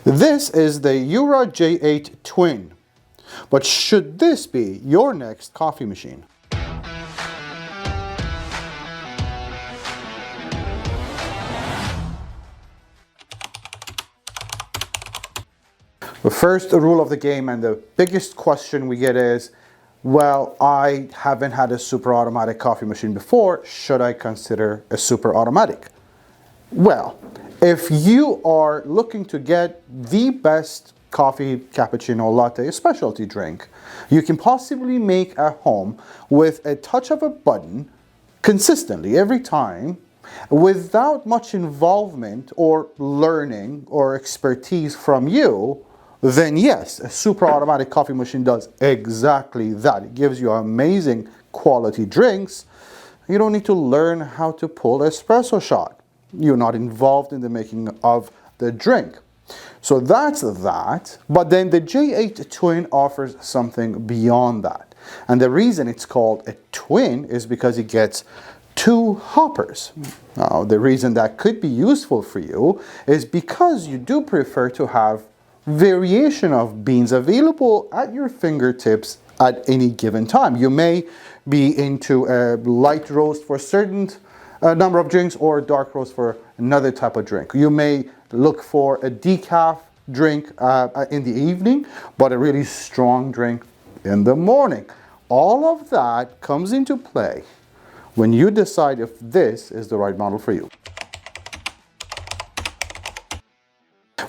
This is the Jura J8 Twin. But should this be your next coffee machine? The first rule of the game and the biggest question we get is, well, I haven't had a super automatic coffee machine before. Should I consider a super automatic? Well, if you are looking to get the best coffee, cappuccino, latte, a specialty drink, you can possibly make at home with a touch of a button consistently every time without much involvement or learning or expertise from you, then yes, a super automatic coffee machine does exactly that. It gives you amazing quality drinks. You don't need to learn how to pull an espresso shot. You're not involved in the making of the drink. So that's that. But then the J8 Twin offers something beyond that. And the reason it's called a twin is because it gets two hoppers. Now, the reason that could be useful for you is because you do prefer to have variation of beans available at your fingertips at any given time. You may be into a light roast for a certain number of drinks or a dark roast for another type of drink. You may look for a decaf drink in the evening, but a really strong drink in the morning. All of that comes into play when you decide if this is the right model for you.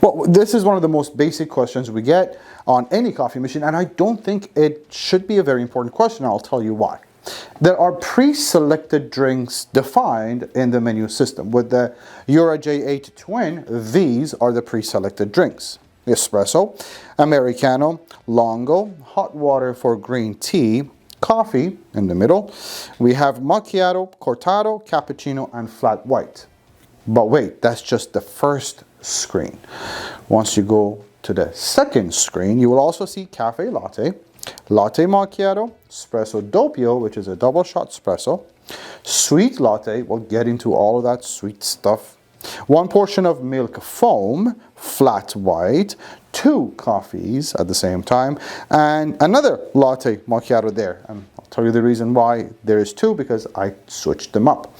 Well, this is one of the most basic questions we get on any coffee machine, and I don't think it should be a very important question. I'll tell you why. There are pre-selected drinks defined in the menu system. With the Jura J8 Twin, these are the pre-selected drinks. Espresso, Americano, Longo, hot water for green tea, coffee in the middle. We have macchiato, cortado, cappuccino, and flat white. But wait, that's just the first screen. Once you go to the second screen, you will also see cafe latte, latte macchiato, espresso doppio, which is a double shot espresso, sweet latte, we'll get into all of that sweet stuff, one portion of milk foam, flat white, two coffees at the same time, and another latte macchiato there. And I'll tell you the reason why there is two, because I switched them up.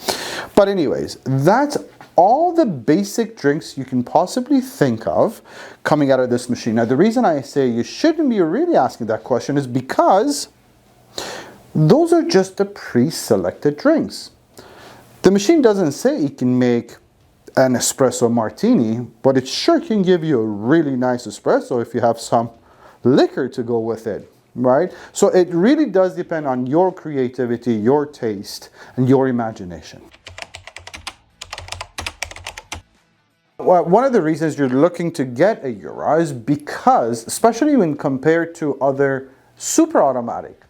But anyways, that's all the basic drinks you can possibly think of coming out of this machine. Now, the reason I say you shouldn't be really asking that question is because those are just the pre-selected drinks. The machine doesn't say it can make an espresso martini, but it sure can give you a really nice espresso if you have some liquor to go with it, right? So it really does depend on your creativity, your taste, and your imagination. Well, one of the reasons you're looking to get a Jura is because, especially when compared to other super automatic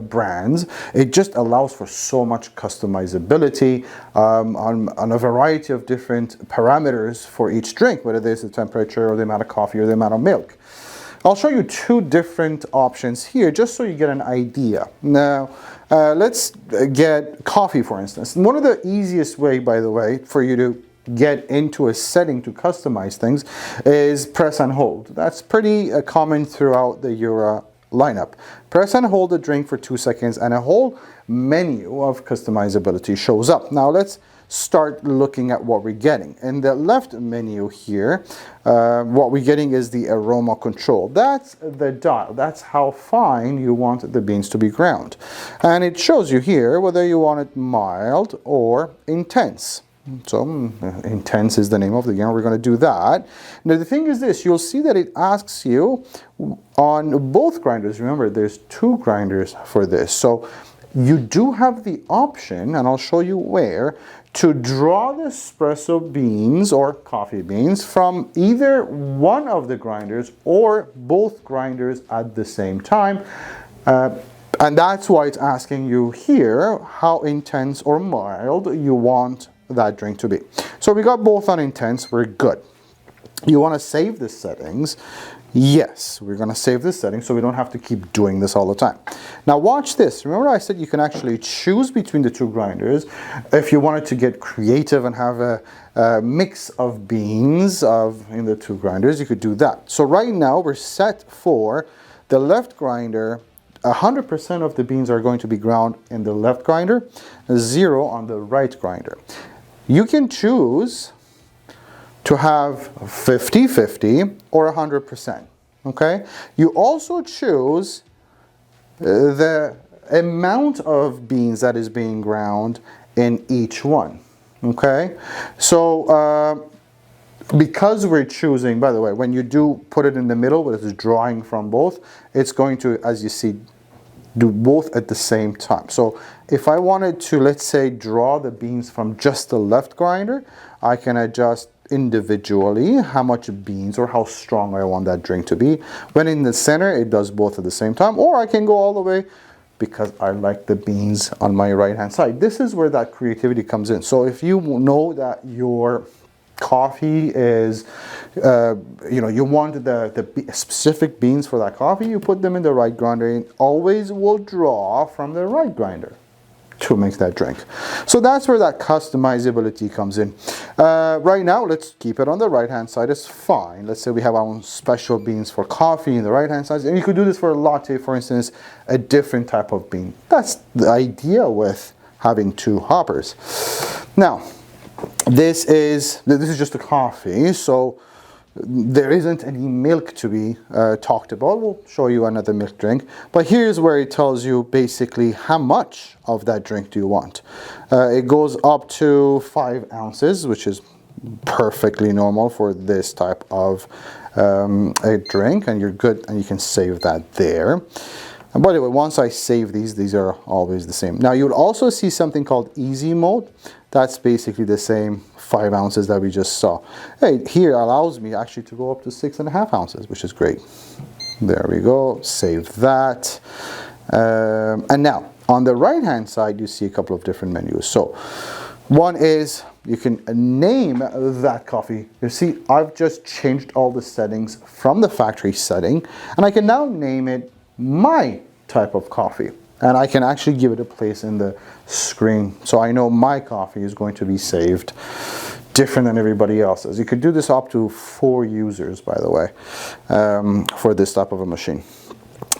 brands, it just allows for so much customizability on a variety of different parameters for each drink, whether there's the temperature or the amount of coffee or the amount of milk. I'll show you two different options here just so you get an idea. Now, let's get coffee, for instance. One of the easiest way, by the way, for you to get into a setting to customize things is press and hold. That's pretty common throughout the Jura lineup. Press and hold the drink for 2 seconds and a whole menu of customizability shows up. Now let's start looking at what we're getting. In the left menu here, what we're getting is the aroma control. That's the dial. That's how fine you want the beans to be ground. And it shows you here whether you want it mild or intense. So intense is the name of the game. We're going to do that. Now the thing is this, you'll see that it asks you on both grinders. Remember, there's two grinders for this. So you do have the option, and I'll show you where, to draw the espresso beans or coffee beans from either one of the grinders or both grinders at the same time. And that's why it's asking you here how intense or mild you want that drink to be. So we got both on intense, we're good. You want to save the settings. Yes, we're going to save this setting so we don't have to keep doing this all the time. Now watch this. Remember I said you can actually choose between the two grinders. If you wanted to get creative and have a mix of beans in the two grinders, you could do that. So right now we're set for the left grinder. 100% of the beans are going to be ground in the left grinder, 0 on the right grinder. You can choose to have 50-50 or 100%, okay? You also choose the amount of beans that is being ground in each one, okay? So because we're choosing, by the way, when you do put it in the middle, but it's drawing from both, it's going to, as you see, do both at the same time. So if I wanted to, let's say, draw the beans from just the left grinder, I can adjust individually how much beans or how strong I want that drink to be. When in the center, it does both at the same time, or I can go all the way because I like the beans on my right hand side. This is where that creativity comes in. So if you know that your coffee is, you want the specific beans for that coffee, you put them in the right grinder, and always will draw from the right grinder to make that drink. So that's where that customizability comes in. Right now, let's keep it on the right hand side. It's fine. Let's say we have our own special beans for coffee in the right hand side, and you could do this for a latte, for instance, a different type of bean. That's the idea with having two hoppers. Now, this is just a coffee, so there isn't any milk to be talked about. We'll show you another milk drink, but here's where it tells you basically how much of that drink do you want. It goes up to 5 ounces, which is perfectly normal for this type of a drink, and you're good, and you can save that there. And by the way, once I save these are always the same. Now you'll also see something called easy mode. That's basically the same 5 ounces that we just saw. Hey, here allows me actually to go up to 6.5 ounces, which is great. There we go, save that. And now, on the right hand side, you see a couple of different menus. So, one is, you can name that coffee. You see, I've just changed all the settings from the factory setting, and I can now name it my type of coffee. And I can actually give it a place in the screen. So I know my coffee is going to be saved different than everybody else's. You could do this up to 4 users, by the way, for this type of a machine.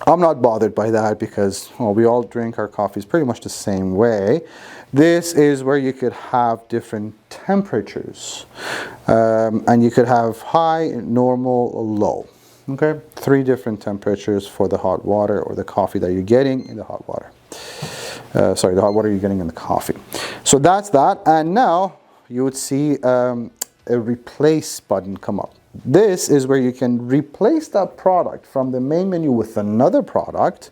I'm not bothered by that because we all drink our coffees pretty much the same way. This is where you could have different temperatures. And you could have high, normal, low. Okay, 3 different temperatures for the hot water or the coffee that you're getting in the hot water. The hot water you're getting in the coffee. So that's that. And now you would see a replace button come up. This is where you can replace that product from the main menu with another product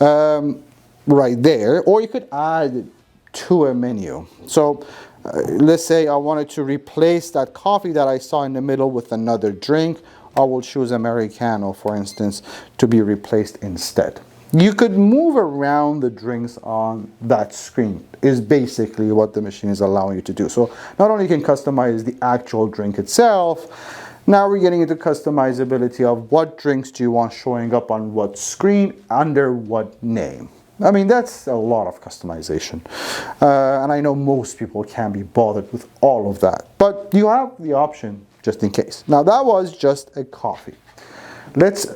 right there, or you could add to a menu. So let's say I wanted to replace that coffee that I saw in the middle with another drink. I will choose Americano, for instance, to be replaced instead. You could move around the drinks on that screen, is basically what the machine is allowing you to do. So not only can you customize the actual drink itself, now we're getting into customizability of what drinks do you want showing up on what screen, under what name. I mean, that's a lot of customization. And I know most people can't be bothered with all of that, but you have the option just in case. Now that was just a coffee. Let's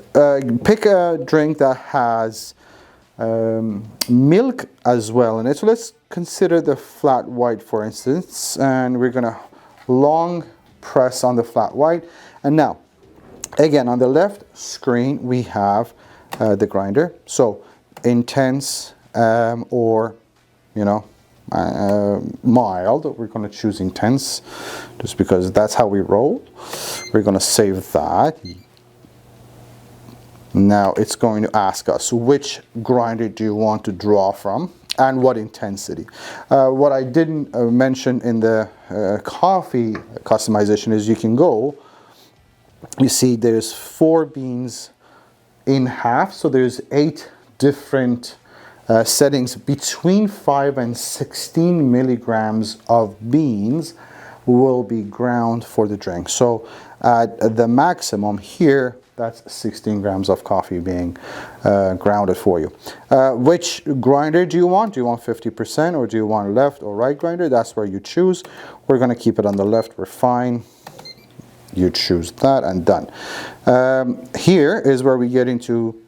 pick a drink that has milk as well in it. So let's consider the flat white, for instance, and we're gonna long press on the flat white. And now, again, on the left screen, we have the grinder. So intense or, mild. We're going to choose intense just because that's how we roll. We're going to save that. Now it's going to ask us which grinder do you want to draw from and what intensity. What I didn't mention in the coffee customization is you can go, you see there's 4 beans in half, so there's 8 different settings between 5 and 16 milligrams of beans will be ground for the drink. So at the maximum here, that's 16 grams of coffee being grounded for you. Which grinder do you want? Do you want 50% or do you want left or right grinder? That's where you choose. We're going to keep it on the left. We're fine. You choose that and done. Here is where we get into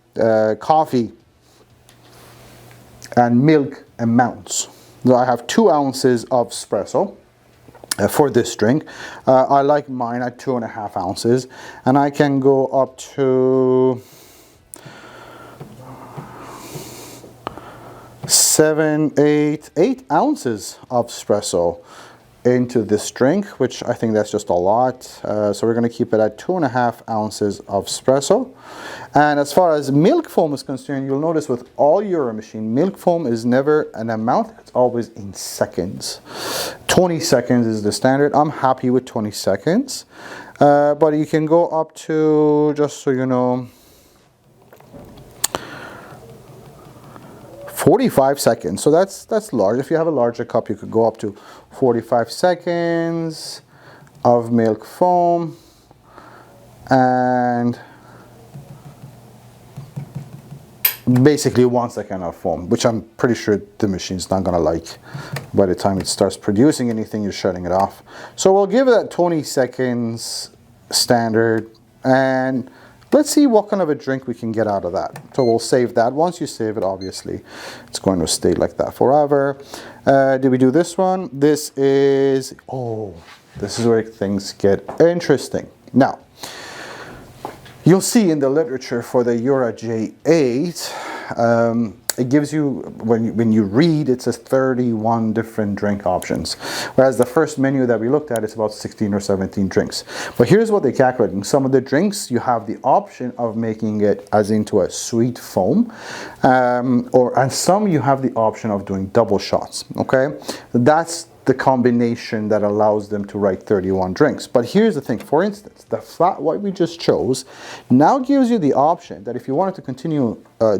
coffee and milk amounts. So I have 2 ounces of espresso for this drink. I like mine at 2.5 ounces, and I can go up to 8 ounces of espresso into this drink, which I think that's just a lot. So we're going to keep it at 2.5 ounces of espresso. And as far as milk foam is concerned, you'll notice with all Jura machine, milk foam is never an amount, it's always in seconds. 20 seconds is the standard. I'm happy with 20 seconds. But you can go up to, just so you know, 45 seconds. So that's large. If you have a larger cup, you could go up to 45 seconds of milk foam, and basically 1 second of foam, which I'm pretty sure the machine's not gonna like. By the time it starts producing anything, you're shutting it off. So we'll give it at 20 seconds standard, and let's see what kind of a drink we can get out of that. So we'll save that. Once you save it, obviously, it's going to stay like that forever. Did we do this one? This is, oh, this is where things get interesting. Now, you'll see in the literature for the Jura J8, it gives you, when you read, it says 31 different drink options. Whereas the first menu that we looked at is about 16 or 17 drinks. But here's what they calculate. In some of the drinks, you have the option of making it as into a sweet foam. And some you have the option of doing double shots, okay? That's the combination that allows them to write 31 drinks. But here's the thing, for instance, the flat white we just chose now gives you the option that if you wanted to continue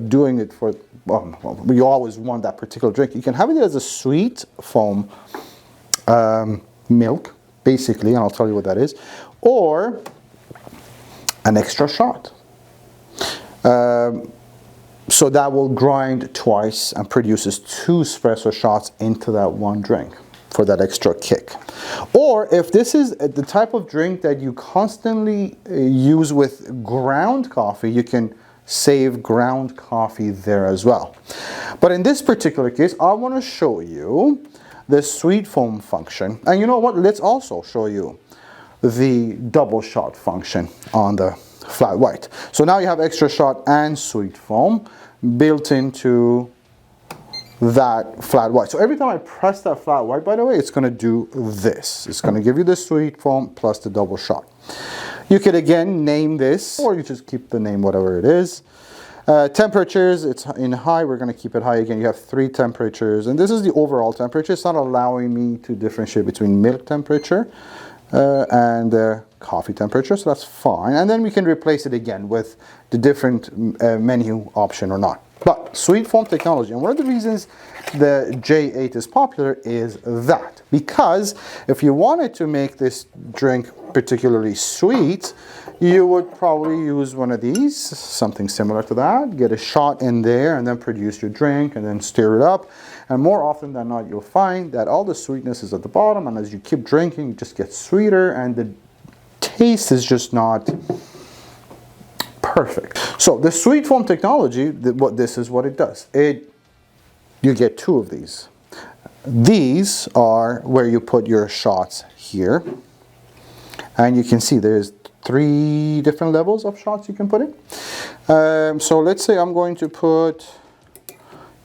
doing it for, well, you always want that particular drink, you can have it as a sweet foam milk, basically, and I'll tell you what that is, or an extra shot. So that will grind twice and produces 2 espresso shots into that one drink for that extra kick. Or if this is the type of drink that you constantly use with ground coffee, you can save ground coffee there as well. But in this particular case, I want to show you the sweet foam function. And you know what? Let's also show you the double shot function on the flat white. So now you have extra shot and sweet foam built into that flat white. So every time I press that flat white, by the way, it's going to do this. It's going to give you the sweet foam plus the double shot. You could again name this, or you just keep the name whatever it is. Temperatures, it's in high. We're going to keep it high again. You have 3 temperatures, and this is the overall temperature. It's not allowing me to differentiate between milk temperature and coffee temperature, so that's fine. And then we can replace it again with the different menu option or not. But sweet foam technology, and one of the reasons the J8 is popular is that, because if you wanted to make this drink particularly sweet, you would probably use one of these, something similar to that, get a shot in there and then produce your drink and then stir it up. And more often than not, you'll find that all the sweetness is at the bottom, and as you keep drinking, it just gets sweeter and the taste is just not perfect. So the sweet foam technology, this is what it does. You get 2 of these. These are where you put your shots here. And you can see there's 3 different levels of shots you can put in. So let's say I'm going to put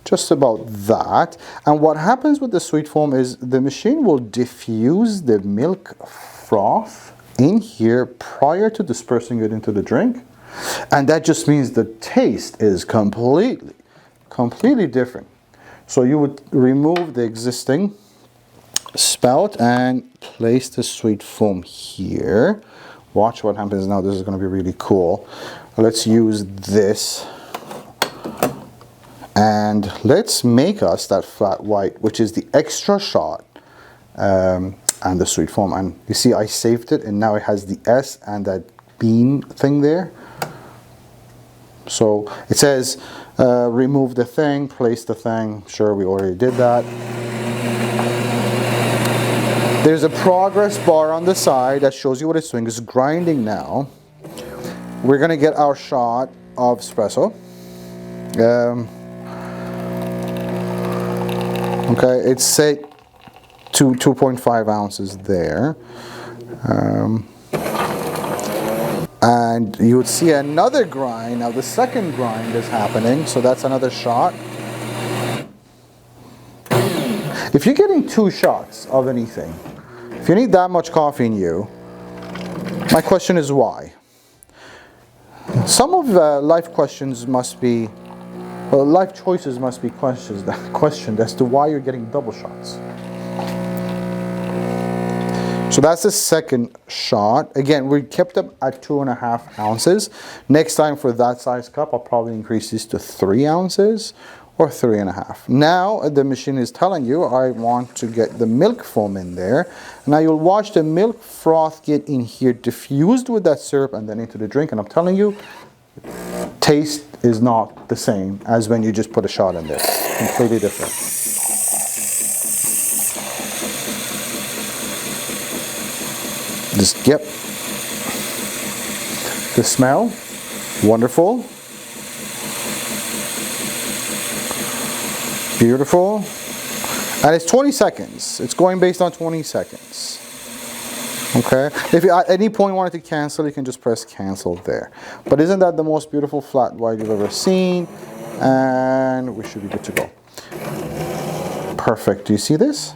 just about that. And what happens with the sweet foam is the machine will diffuse the milk froth in here prior to dispersing it into the drink. And that just means the taste is completely different. So you would remove the existing spout and place the sweet foam here. Watch what happens now. This is going to be really cool. Let's use this. And let's make us that flat white, which is the extra shot and the sweet foam. And you see I saved it, and now it has the S and that bean thing there. So it says remove the thing, place the thing. Sure, we already did that. There's a progress bar on the side that shows you what it's doing. It's grinding now. We're gonna get our shot of espresso. Okay, it's set to 2.5 ounces there. And you would see another grind. Now the second grind is happening, so that's another shot. If you're getting 2 shots of anything, if you need that much coffee in you, my question is why? Some of life questions must be, well, life choices must be questioned as to why you're getting double shots. So that's the second shot. Again, we kept them at 2.5 ounces. Next time for that size cup, I'll probably increase this to 3 ounces or 3.5. Now the machine is telling you I want to get the milk foam in there. Now you'll watch the milk froth get in here, diffused with that syrup and then into the drink. And I'm telling you, taste is not the same as when you just put a shot in there. Completely different. Just, yep. The smell, wonderful. Beautiful. And it's 20 seconds. It's going based on 20 seconds. Okay. If you at any point wanted to cancel, you can just press cancel there. But isn't that the most beautiful flat white you've ever seen? And we should be good to go. Perfect. Do you see this?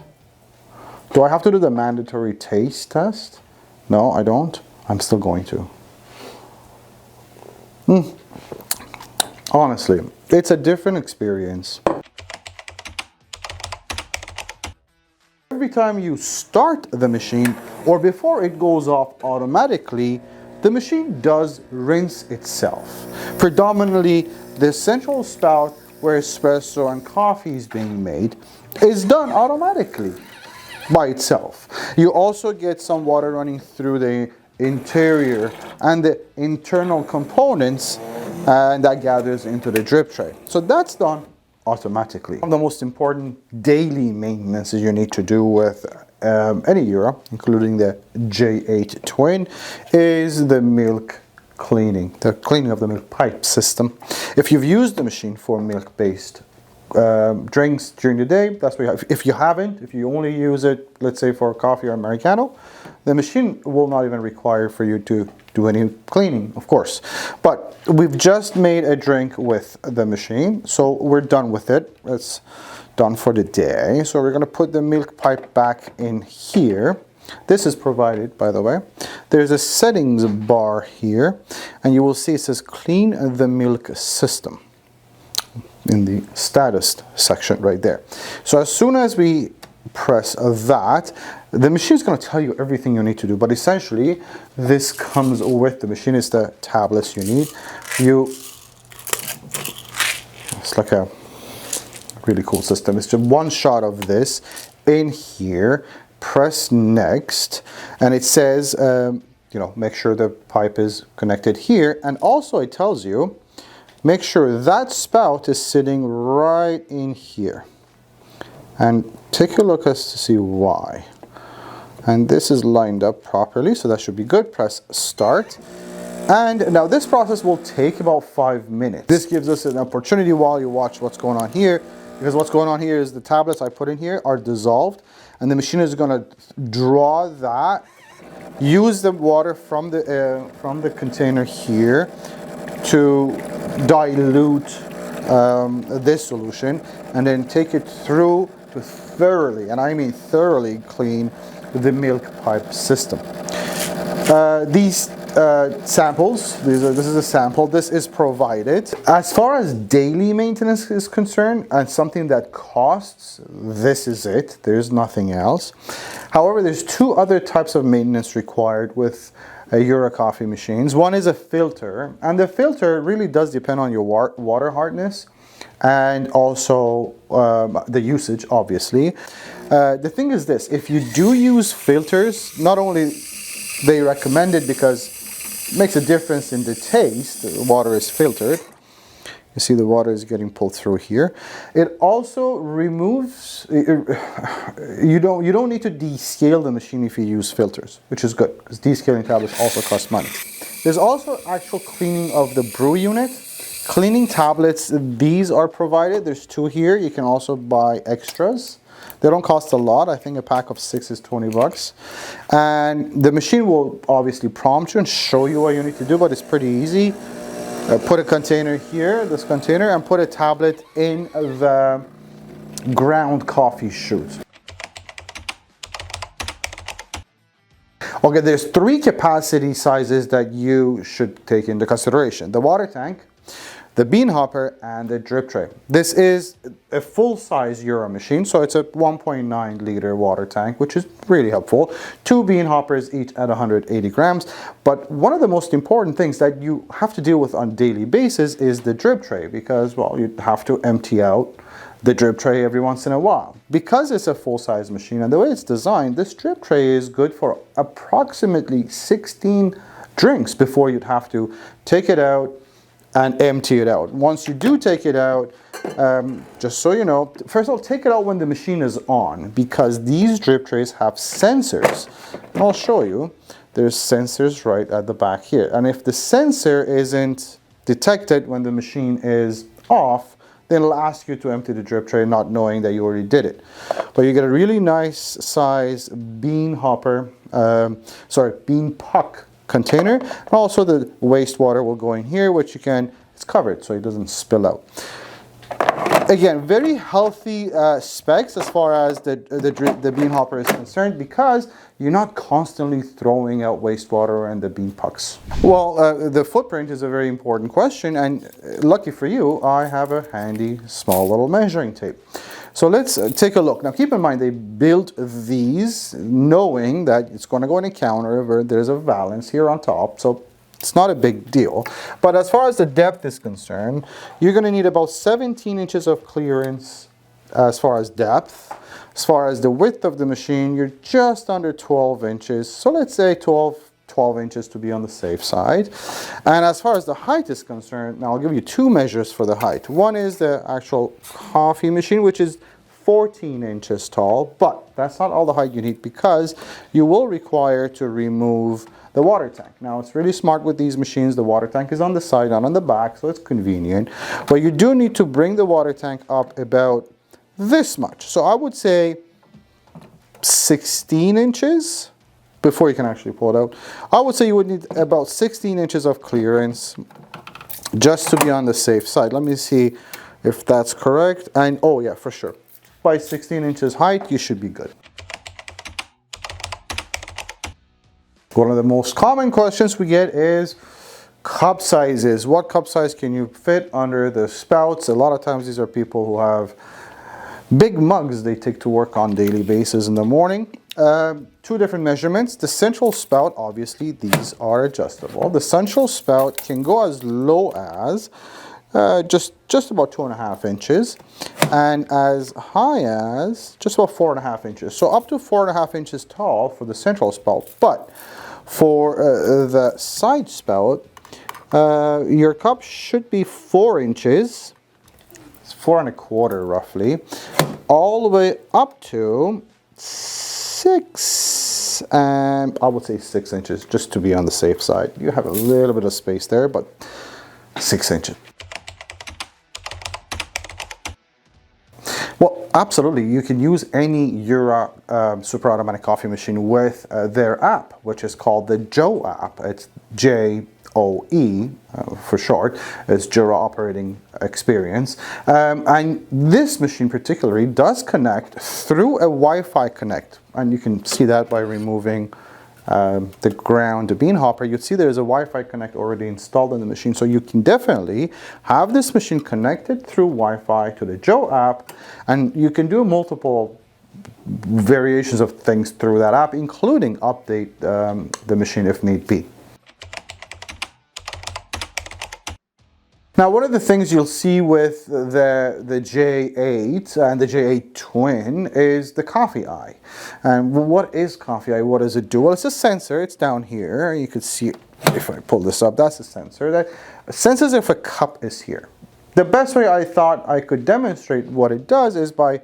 Do I have to do the mandatory taste test? No, I don't. I'm still going to. Honestly, it's a different experience. Every time you start the machine or before it goes off automatically, the machine does rinse itself. Predominantly, the central spout where espresso and coffee is being made is done automatically by itself. You also get some water running through the interior and the internal components, and that gathers into the drip tray. So that's done automatically. One of the most important daily maintenances you need to do with any Jura, including the J8 Twin, is the milk cleaning, the cleaning of the milk pipe system. If you've used the machine for milk-based drinks during the day, that's what you have. If you haven't, if you only use it, let's say for coffee or Americano, the machine will not even require for you to do any cleaning, of course. But we've just made a drink with the machine, so we're done with it. It's done for the day. So we're going to put the milk pipe back in here. This is provided, by the way. There's a settings bar here, and you will see it says clean the milk system in the status section right there. So as soon as we press that, the machine is going to tell you everything you need to do. But essentially, this comes with the machine. It's the tablets you need. It's like a really cool system. It's just one shot of this in here. Press next, and it says, make sure the pipe is connected here. And also it tells you, make sure that spout is sitting right in here. And take a look as to see why. And this is lined up properly, so that should be good. Press start. And now this process will take about 5 minutes. This gives us an opportunity while you watch what's going on here, because what's going on here is the tablets I put in here are dissolved, and the machine is going to draw that, use the water from the container here to dilute this solution, and then take it through to thoroughly, and I mean thoroughly, clean the milk pipe system. These samples, this is a sample, this is provided. As far as daily maintenance is concerned, and something that costs, this is it, there's nothing else. However, there's 2 other types of maintenance required with Jura coffee machines. One is a filter, and the filter really does depend on your water hardness. and also the usage, obviously. The thing is this, if you do use filters, not only they recommend it because it makes a difference in the taste, the water is filtered. You see the water is getting pulled through here. It also removes, you don't need to descale the machine if you use filters, which is good, because descaling tablets also cost money. There's also actual cleaning of the brew unit. Cleaning tablets, these are provided. There's 2 here. You can also buy extras. They don't cost a lot. I think a pack of 6 is 20 bucks. And the machine will obviously prompt you and show you what you need to do, but it's pretty easy. Put a container here, this container, and put a tablet in the ground coffee chute. Okay, there's 3 capacity sizes that you should take into consideration. The water tank, the bean hopper, and the drip tray. This is a full-size Jura machine, so it's a 1.9 liter water tank, which is really helpful. 2 bean hoppers, each at 180 grams. But one of the most important things that you have to deal with on a daily basis is the drip tray, because, well, you have to empty out the drip tray every once in a while. Because it's a full-size machine and the way it's designed, this drip tray is good for approximately 16 drinks before you'd have to take it out and empty it out. Once you do take it out, just so you know, first of all, take it out when the machine is on, because these drip trays have sensors. And I'll show you. There's sensors right at the back here. And if the sensor isn't detected when the machine is off, then it'll ask you to empty the drip tray, not knowing that you already did it. But you get a really nice size bean hopper, bean puck container, and also the wastewater will go in here, which you can, it's covered so it doesn't spill out. Again, very healthy specs as far as the bean hopper is concerned, because you're not constantly throwing out wastewater and the bean pucks. Well, the footprint is a very important question, and lucky for you, I have a handy small little measuring tape. So let's take a look. Now keep in mind, they built these knowing that it's going to go in a counter where there's a valance here on top, so it's not a big deal. But as far as the depth is concerned, you're going to need about 17 inches of clearance as far as depth. As far as the width of the machine, you're just under 12 inches. So let's say 12 inches to be on the safe side. And as far as the height is concerned, now I'll give you 2 measures for the height. One is the actual coffee machine, which is 14 inches tall, but that's not all the height you need, because you will require to remove the water tank. Now it's really smart with these machines, the water tank is on the side, not on the back, so it's convenient. But you do need to bring the water tank up about this much. So I would say 16 inches before you can actually pull it out. I would say you would need about 16 inches of clearance just to be on the safe side. Let me see if that's correct. And oh yeah, for sure. By 16 inches height, you should be good. One of the most common questions we get is cup sizes. What cup size can you fit under the spouts? A lot of times these are people who have big mugs they take to work on daily basis in the morning. 2 different measurements. The central spout, obviously these are adjustable. The central spout can go as low as just about 2.5 inches, and as high as just about 4.5 inches. So up to 4.5 inches tall for the central spout. But for the side spout, your cup should be 4 inches. It's 4.25 roughly, all the way up to 6, and I would say 6 inches, just to be on the safe side. You have a little bit of space there, but 6 inches. Well, absolutely. You can use any Jura super automatic coffee machine with their app, which is called the Joe app. It's J8 for short. It's Jura Operating Experience. And this machine particularly does connect through a Wi-Fi connect. And you can see that by removing the bean hopper. You'd see there's a Wi-Fi connect already installed in the machine, so you can definitely have this machine connected through Wi-Fi to the Joe app, and you can do multiple variations of things through that app, including update the machine if need be. Now, one of the things you'll see with the J8 and the J8 Twin is the coffee eye. And what is coffee eye? What does it do? Well, it's a sensor. It's down here. You can see it if I pull this up. That's a sensor that senses if a cup is here. The best way I thought I could demonstrate what it does is by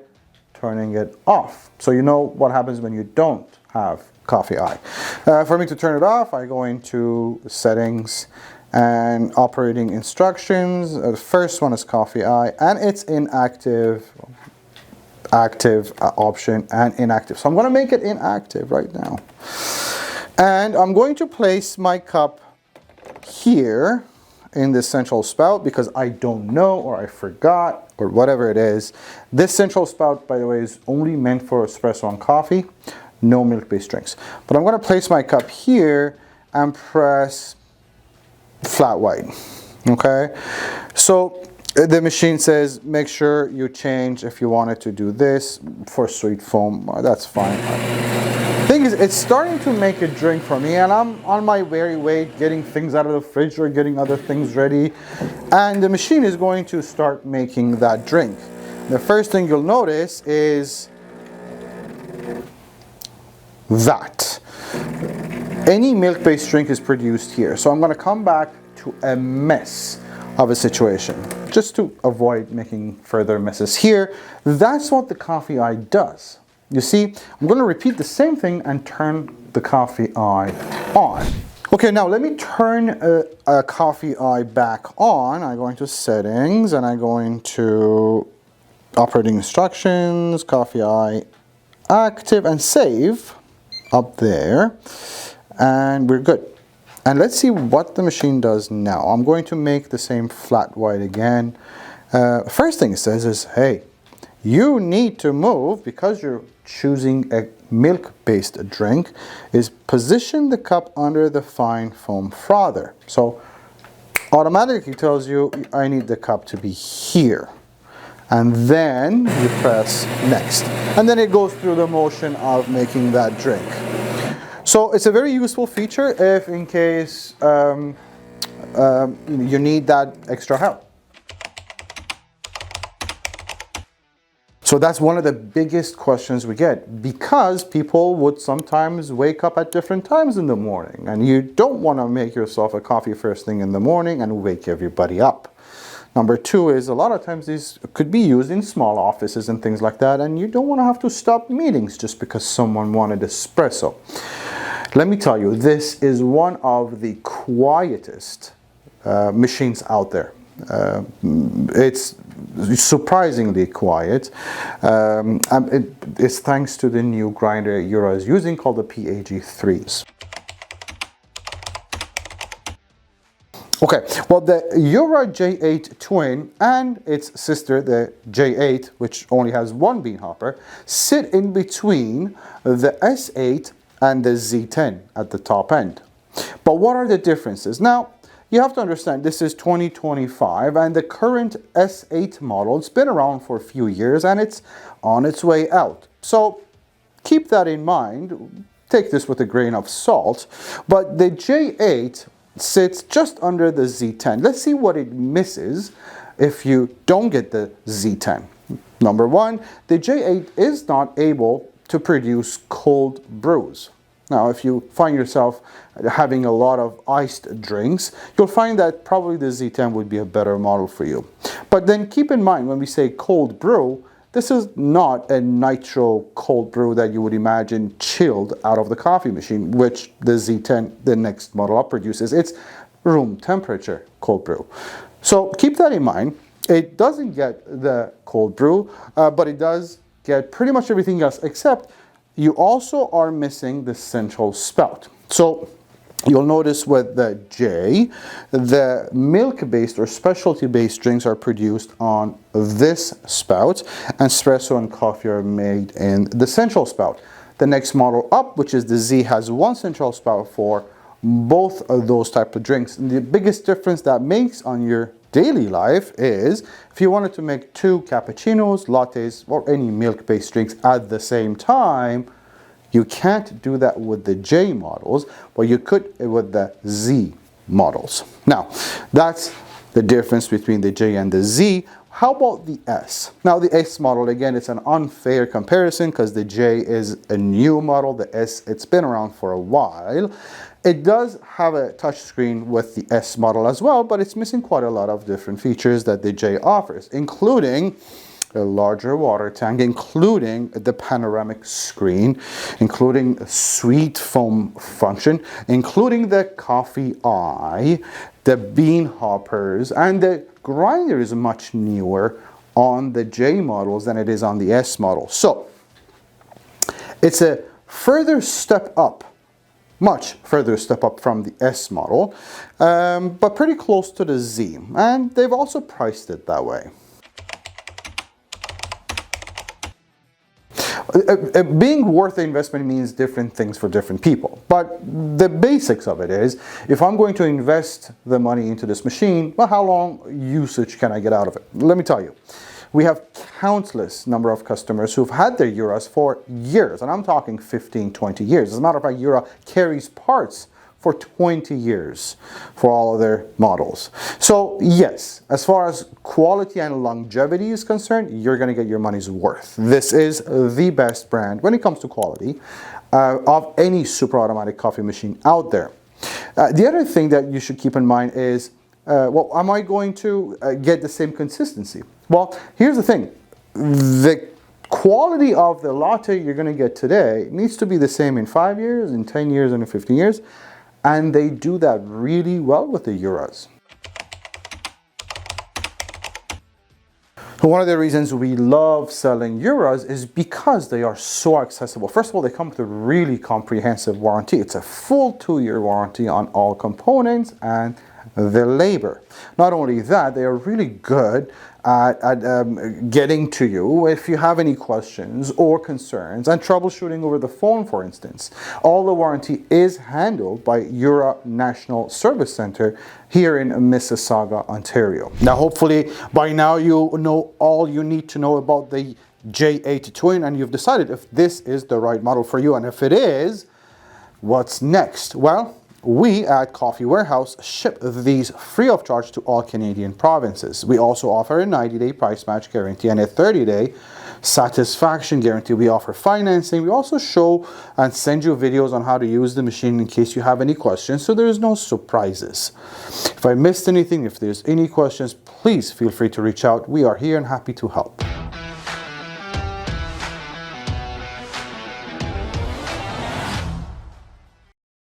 turning it off. So you know what happens when you don't have coffee eye. For me to turn it off, I go into settings and operating instructions. The first one is coffee eye, and it's inactive, active option, and inactive. So I'm going to make it inactive right now. And I'm going to place my cup here in this central spout because I don't know, or I forgot, or whatever it is. This central spout, by the way, is only meant for espresso and coffee, no milk-based drinks. But I'm going to place my cup here and press flat white. Okay, so the machine says make sure you change if you wanted to do this for sweet foam. That's fine. The thing is, it's starting to make a drink for me, and I'm on my merry way getting things out of the fridge or getting other things ready, and the machine is going to start making that drink. The first thing you'll notice is that any milk-based drink is produced here. So I'm going to come back to a mess of a situation just to avoid making further messes here. That's what the coffee eye does. You see, I'm going to repeat the same thing and turn the coffee eye on. Okay, now let me turn a coffee eye back on. I go into settings and I go into operating instructions, coffee eye active, and save up there. And we're good. And let's see what the machine does now. I'm going to make the same flat white again. First thing it says is, hey, you need to move, because you're choosing a milk-based drink, is position the cup under the fine foam frother. So automatically tells you I need the cup to be here. And then you press next. And then it goes through the motion of making that drink. So it's a very useful feature if in case you need that extra help. So that's one of the biggest questions we get, because people would sometimes wake up at different times in the morning, and you don't want to make yourself a coffee first thing in the morning and wake everybody up. Number two is a lot of times these could be used in small offices and things like that, and you don't want to have to stop meetings just because someone wanted espresso. Let me tell you, this is one of the quietest machines out there. It's surprisingly quiet. It's thanks to the new grinder Jura is using called the PAG3s. Okay, well, the Jura J8 Twin and its sister, the J8, which only has one bean hopper, sit in between the S8 and the Z10 at the top end. But what are the differences? Now, you have to understand this is 2025, and the current S8 model, it's been around for a few years and it's on its way out. So keep that in mind. Take this with a grain of salt. But the J8 sits just under the Z10. Let's see what it misses if you don't get the Z10. Number one, the J8 is not able to produce cold brews. Now, if you find yourself having a lot of iced drinks, you'll find that probably the Z10 would be a better model for you. But then keep in mind, when we say cold brew, this is not a nitro cold brew that you would imagine chilled out of the coffee machine, which the Z10, the next model up, produces. It's room temperature cold brew. So keep that in mind. It doesn't get the cold brew, but it does get pretty much everything else, except you also are missing the central spout. So you'll notice with the J, the milk-based or specialty-based drinks are produced on this spout, and espresso and coffee are made in the central spout. The next model up, which is the Z, has one central spout for both of those type of drinks. And the biggest difference that makes on your daily life is if you wanted to make 2 cappuccinos, lattes, or any milk-based drinks at the same time, you can't do that with the J models, but you could with the Z models. Now, that's the difference between the J and the Z. How about the S? Now the S model, again, it's an unfair comparison because the J is a new model, the S, it's been around for a while. It does have a touchscreen with the S model as well, but it's missing quite a lot of different features that the J offers, including a larger water tank, including the panoramic screen, including a sweet foam function, including the coffee eye, the bean hoppers, and the grinder is much newer on the J models than it is on the S model. So it's a further step up, much further step up from the S model, but pretty close to the Z, and they've also priced it that way. Being worth the investment means different things for different people, but the basics of it is, if I'm going to invest the money into this machine, well, how long usage can I get out of it? Let me tell you. We have countless number of customers who've had their Juras for years, and I'm talking 15, 20 years. As a matter of fact, Jura carries parts for 20 years for all of their models. So yes, as far as quality and longevity is concerned, you're going to get your money's worth. This is the best brand when it comes to quality of any super automatic coffee machine out there. The other thing that you should keep in mind is, well, am I going to get the same consistency? Well, here's the thing. The quality of the latte you're going to get today needs to be the same in 5 years, in 10 years, and in 15 years. And they do that really well with the Juras. One of the reasons we love selling Juras is because they are so accessible. First of all, they come with a really comprehensive warranty. It's a full 2-year warranty on all components and the labor. Not only that, they are really good at getting to you if you have any questions or concerns, and troubleshooting over the phone, for instance. All the warranty is handled by Jura National Service Center here in Mississauga, Ontario. Now, hopefully by now you know all you need to know about the J8 Twin, and you've decided if this is the right model for you, and if it is, what's next? Well, we at Coffee Warehouse ship these free of charge to all Canadian provinces. We also offer a 90-day price match guarantee and a 30-day satisfaction guarantee. We offer financing. We also show and send you videos on how to use the machine in case you have any questions, so there's no surprises. If I missed anything, if there's any questions, please feel free to reach out. We are here and happy to help.